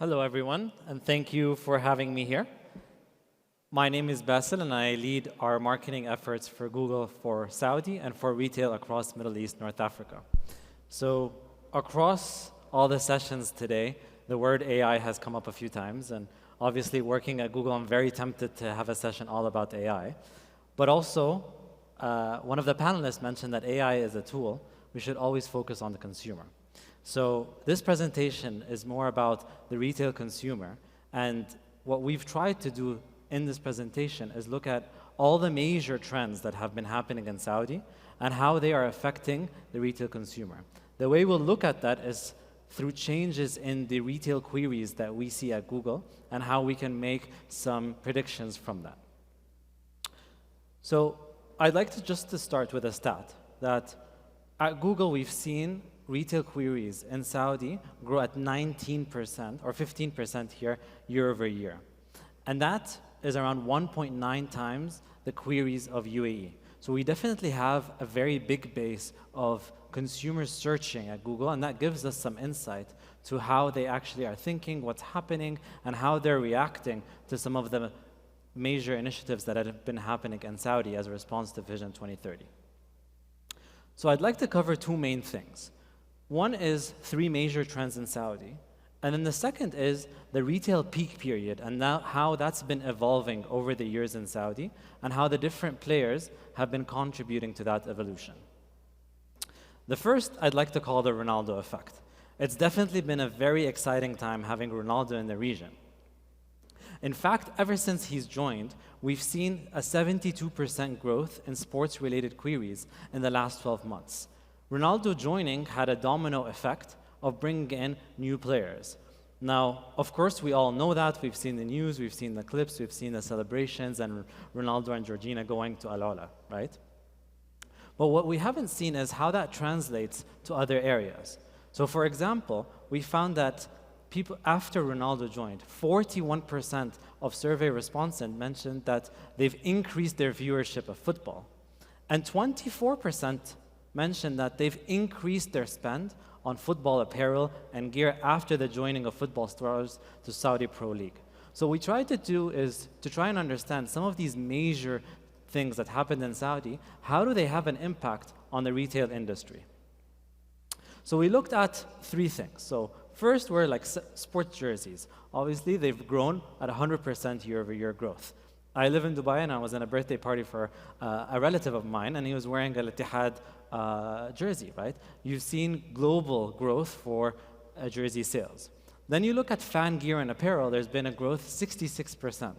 Hello, everyone, and thank you for having me here. My name is Basel, and I lead our marketing efforts for Google for Saudi and for retail across Middle East, North Africa. So across all the sessions today, the word AI has come up a few times, and obviously working at Google, I'm very tempted to have a session all about AI. But also, one of the panelists mentioned that AI is a tool. We should always focus on the consumer. So this presentation is more about the retail consumer, and what we've tried to do in this presentation is look at all the major trends that have been happening in Saudi and how they are affecting the retail consumer. The way we'll look at that is through changes in the retail queries that we see at Google and how we can make some predictions from that. So I'd like to just start with a stat that at Google we've seen retail queries in Saudi grow at 19% or 15% here year over year. And that is around 1.9 times the queries of UAE. So we definitely have a very big base of consumers searching at Google, and that gives us some insight to how they actually are thinking, what's happening, and how they're reacting to some of the major initiatives that have been happening in Saudi as a response to Vision 2030. So I'd like to cover two main things. One is three major trends in Saudi, and then the second is the retail peak period and how that's been evolving over the years in Saudi and how the different players have been contributing to that evolution. The first I'd like to call the Ronaldo effect. It's definitely been a very exciting time having Ronaldo in the region. In fact, ever since he's joined, we've seen a 72% growth in sports-related queries in the last 12 months. Ronaldo joining had a domino effect of bringing in new players. Now, of course, we all know that. We've seen the news, we've seen the clips, we've seen the celebrations, and Ronaldo and Georgina going to Al-Ola, right? But what we haven't seen is how that translates to other areas. So, for example, we found that people after Ronaldo joined, 41% of survey respondents mentioned that they've increased their viewership of football, and 24% mentioned that they've increased their spend on football apparel and gear after the joining of football stars to Saudi Pro League. So what we tried to do is to try and understand some of these major things that happened in Saudi, how do they have an impact on the retail industry? So we looked at three things. So first were like sports jerseys. Obviously, they've grown at 100% year-over-year growth. I live in Dubai, and I was in a birthday party for a relative of mine, and he was wearing a Al-Ittihad jersey, right? You've seen global growth for jersey sales. Then you look at fan gear and apparel, there's been a growth 66%.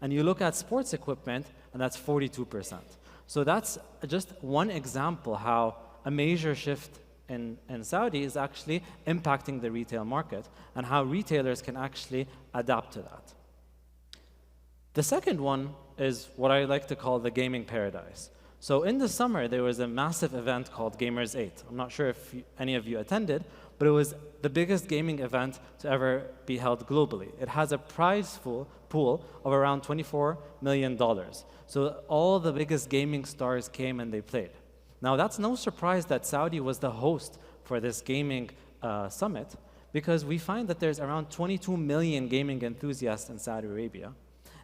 And you look at sports equipment, and that's 42%. So that's just one example how a major shift in Saudi is actually impacting the retail market and how retailers can actually adapt to that. The second one is what I like to call the gaming paradise. So in the summer, there was a massive event called Gamers 8. I'm not sure if any of you attended, but it was the biggest gaming event to ever be held globally. It has a prize pool of around $24 million. So all the biggest gaming stars came and they played. Now, that's no surprise that Saudi was the host for this gaming summit, because we find that there's around 22 million gaming enthusiasts in Saudi Arabia,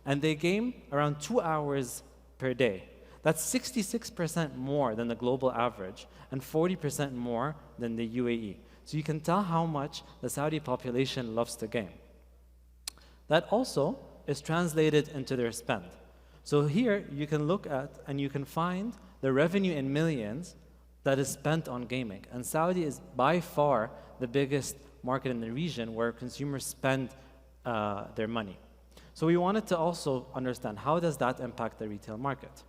and they game around 2 hours per day. That's 66% more than the global average and 40% more than the UAE. So you can tell how much the Saudi population loves to game. That also is translated into their spend. So here you can look at and you can find the revenue in millions that is spent on gaming. And Saudi is by far the biggest market in the region where consumers spend their money. So we wanted to also understand how does that impact the retail market.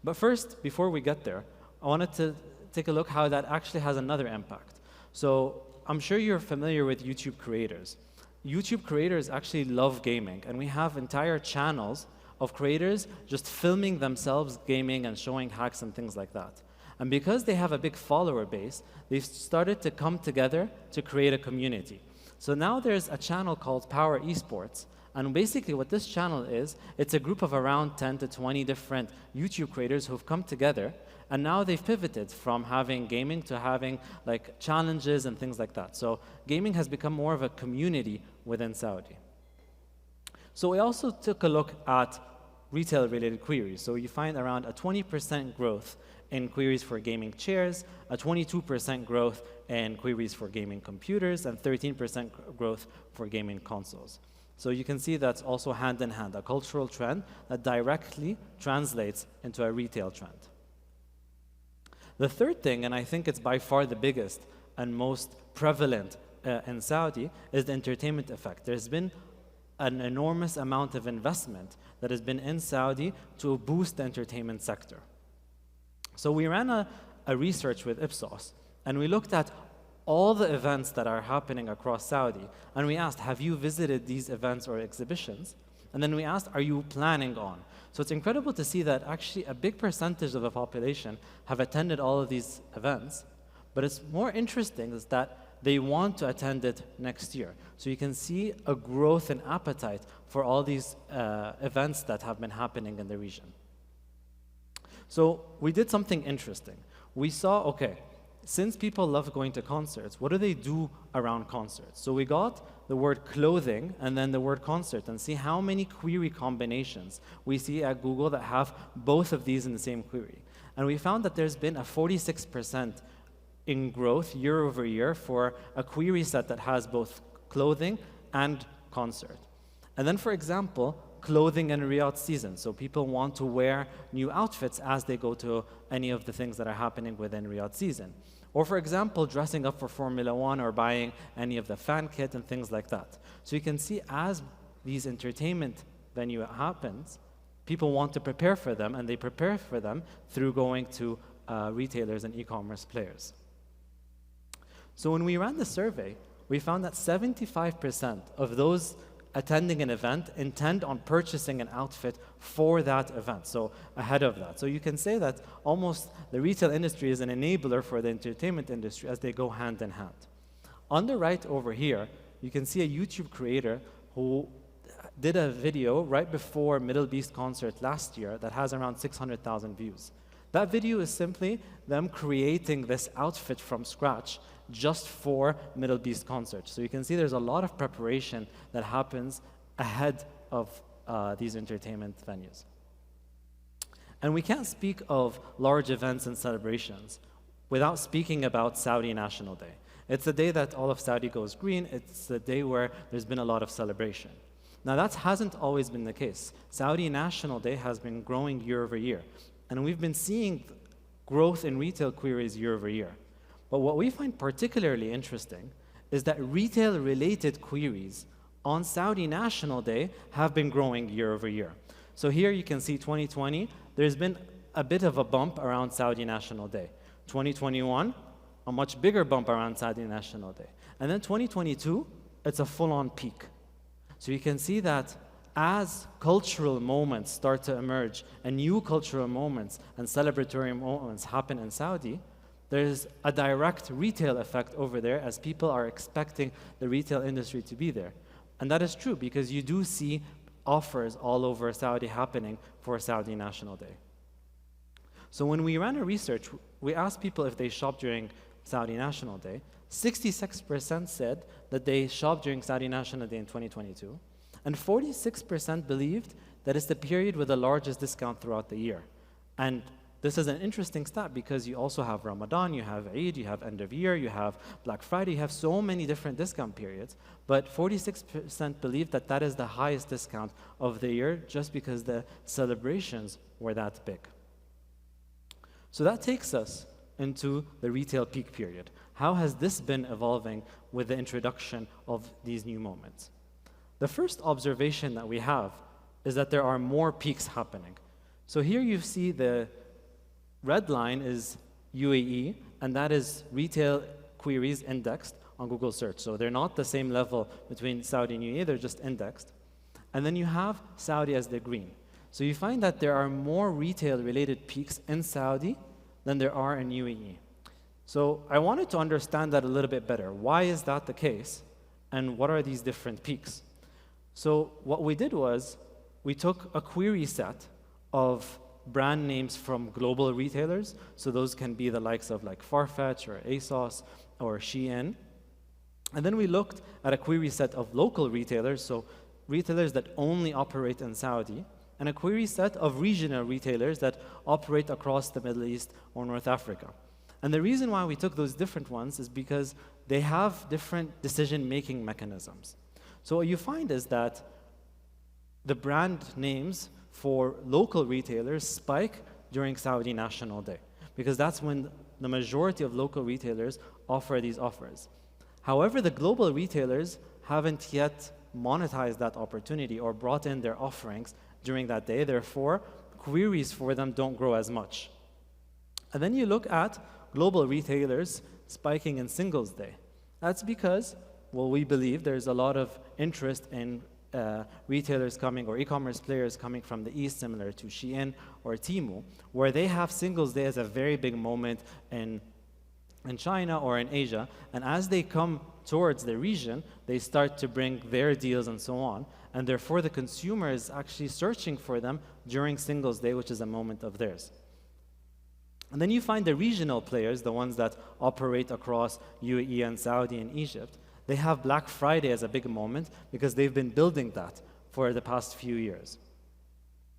But first, before we get there, I wanted to take a look how that actually has another impact. So I'm sure you're familiar with YouTube creators. YouTube creators actually love gaming, and we have entire channels of creators just filming themselves gaming and showing hacks and things like that. And because they have a big follower base, they've started to come together to create a community. So now there's a channel called Power Esports. And basically what this channel is, it's a group of around 10 to 20 different YouTube creators who've come together. And now they've pivoted from having gaming to having like challenges and things like that. So gaming has become more of a community within Saudi. So we also took a look at retail-related queries. So you find around a 20% growth in queries for gaming chairs, a 22% growth in queries for gaming computers, and 13% growth for gaming consoles. So you can see that's also hand in hand, a cultural trend that directly translates into a retail trend. The third thing, and I think it's by far the biggest and most prevalent in Saudi, is the entertainment effect. There's been an enormous amount of investment that has been in Saudi to boost the entertainment sector. So we ran a research with Ipsos, and we looked at all the events that are happening across Saudi, and we asked, have you visited these events or exhibitions? And then we asked, are you planning on? So it's incredible to see that actually a big percentage of the population have attended all of these events, but it's more interesting is that they want to attend it next year. So you can see a growth in appetite for all these events that have been happening in the region. So we did something interesting. We saw, okay, since people love going to concerts, what do they do around concerts? So we got the word clothing and then the word concert and see how many query combinations we see at Google that have both of these in the same query. And we found that there's been a 46% in growth year over year for a query set that has both clothing and concert. And then, for example, clothing and Riyadh season. So people want to wear new outfits as they go to any of the things that are happening within Riyadh season. Or for example, dressing up for Formula One or buying any of the fan kit and things like that. So you can see as these entertainment venue happens, people want to prepare for them, and they prepare for them through going to retailers and e-commerce players. So when we ran the survey, we found that 75% of those attending an event intend on purchasing an outfit for that event, so ahead of that. So you can say that almost the retail industry is an enabler for the entertainment industry as they go hand in hand. On the right over here, you can see a YouTube creator who did a video right before Middle Beast concert last year that has around 600,000 views. That video is simply them creating this outfit from scratch just for Middle Beast concert. So you can see there's a lot of preparation that happens ahead of these entertainment venues. And we can't speak of large events and celebrations without speaking about Saudi National Day. It's the day that all of Saudi goes green. It's the day where there's been a lot of celebration. Now that hasn't always been the case. Saudi National Day has been growing year over year. And we've been seeing growth in retail queries year over year. But what we find particularly interesting is that retail-related queries on Saudi National Day have been growing year over year. So here you can see 2020, there's been a bit of a bump around Saudi National Day. 2021, a much bigger bump around Saudi National Day. And then 2022, it's a full-on peak. So you can see that as cultural moments start to emerge and new cultural moments and celebratory moments happen in Saudi, there's a direct retail effect over there as people are expecting the retail industry to be there. And that is true because you do see offers all over Saudi happening for Saudi National Day. So when we ran a research, we asked people if they shop during Saudi National Day. 66% said that they shopped during Saudi National Day in 2022. And 46% believed that it's the period with the largest discount throughout the year. And this is an interesting stat because you also have Ramadan, you have Eid, you have end of year, you have Black Friday, you have so many different discount periods. But 46% believe that that is the highest discount of the year just because the celebrations were that big. So that takes us into the retail peak period. How has this been evolving with the introduction of these new moments? The first observation that we have is that there are more peaks happening. So here you see the red line is UAE, and that is retail queries indexed on Google search. So they're not the same level between Saudi and UAE, they're just indexed. And then you have Saudi as the green. So you find that there are more retail-related peaks in Saudi than there are in UAE. So I wanted to understand that a little bit better. Why is that the case? And what are these different peaks? So what we did was we took a query set of brand names from global retailers. So those can be the likes of like Farfetch or ASOS or Shein. And then we looked at a query set of local retailers, so retailers that only operate in Saudi, and a query set of regional retailers that operate across the Middle East or North Africa. And the reason why we took those different ones is because they have different decision-making mechanisms. So what you find is that the brand names for local retailers spike during Saudi National Day, because that's when the majority of local retailers offer these offers. However, the global retailers haven't yet monetized that opportunity or brought in their offerings during that day. Therefore, queries for them don't grow as much. And then you look at global retailers spiking in Singles Day. That's because, well, we believe there's a lot of interest in retailers coming or e-commerce players coming from the East, similar to Shein or Temu, where they have Singles Day as a very big moment in China or in Asia. And as they come towards the region, they start to bring their deals and so on. And therefore, the consumer is actually searching for them during Singles Day, which is a moment of theirs. And then you find the regional players, the ones that operate across UAE and Saudi and Egypt. They have Black Friday as a big moment because they've been building that for the past few years.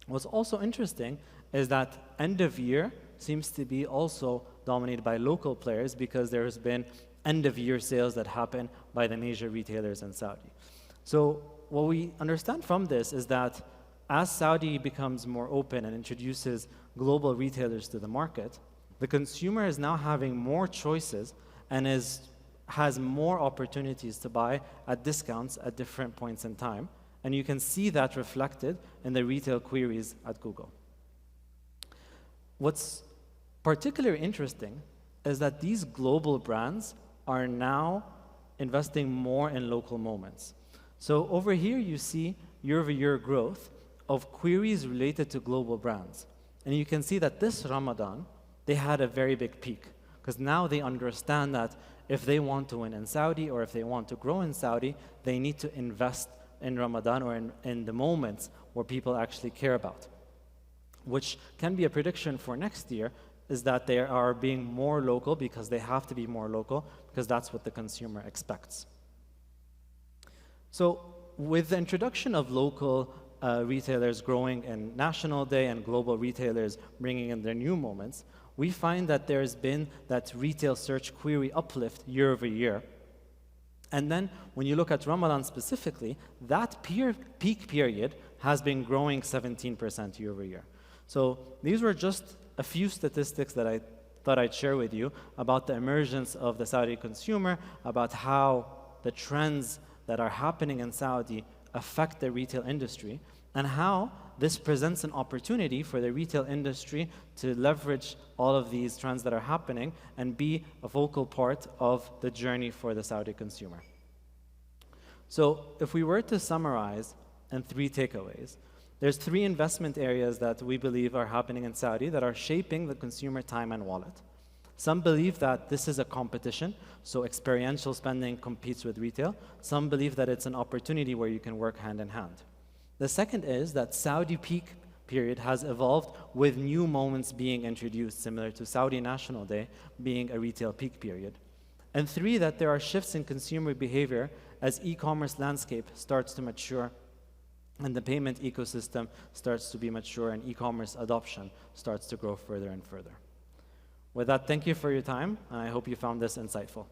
What's also interesting is that end of year seems to be also dominated by local players because there has been end of year sales that happen by the major retailers in Saudi. So what we understand from this is that as Saudi becomes more open and introduces global retailers to the market, the consumer is now having more choices and has more opportunities to buy at discounts at different points in time. And you can see that reflected in the retail queries at Google. What's particularly interesting is that these global brands are now investing more in local moments. So over here, you see year-over-year growth of queries related to global brands. And you can see that this Ramadan, they had a very big peak, because now they understand that if they want to win in Saudi or if they want to grow in Saudi, they need to invest in Ramadan or in the moments where people actually care about. Which can be a prediction for next year, is that they are being more local because they have to be more local because that's what the consumer expects. So with the introduction of local retailers growing in National Day and global retailers bringing in their new moments, we find that there's been that retail search query uplift year over year. And then when you look at Ramadan specifically, that peak period has been growing 17% year over year. So these were just a few statistics that I thought I'd share with you about the emergence of the Saudi consumer, about how the trends that are happening in Saudi affect the retail industry, and how this presents an opportunity for the retail industry to leverage all of these trends that are happening and be a vocal part of the journey for the Saudi consumer. So if we were to summarize in 3 takeaways, there's 3 investment areas that we believe are happening in Saudi that are shaping the consumer time and wallet. Some believe that this is a competition, so experiential spending competes with retail. Some believe that it's an opportunity where you can work hand in hand. The second is that Saudi peak period has evolved with new moments being introduced, similar to Saudi National Day being a retail peak period. And 3, that there are shifts in consumer behavior as e-commerce landscape starts to mature and the payment ecosystem starts to be mature and e-commerce adoption starts to grow further and further. With that, thank you for your time, and I hope you found this insightful.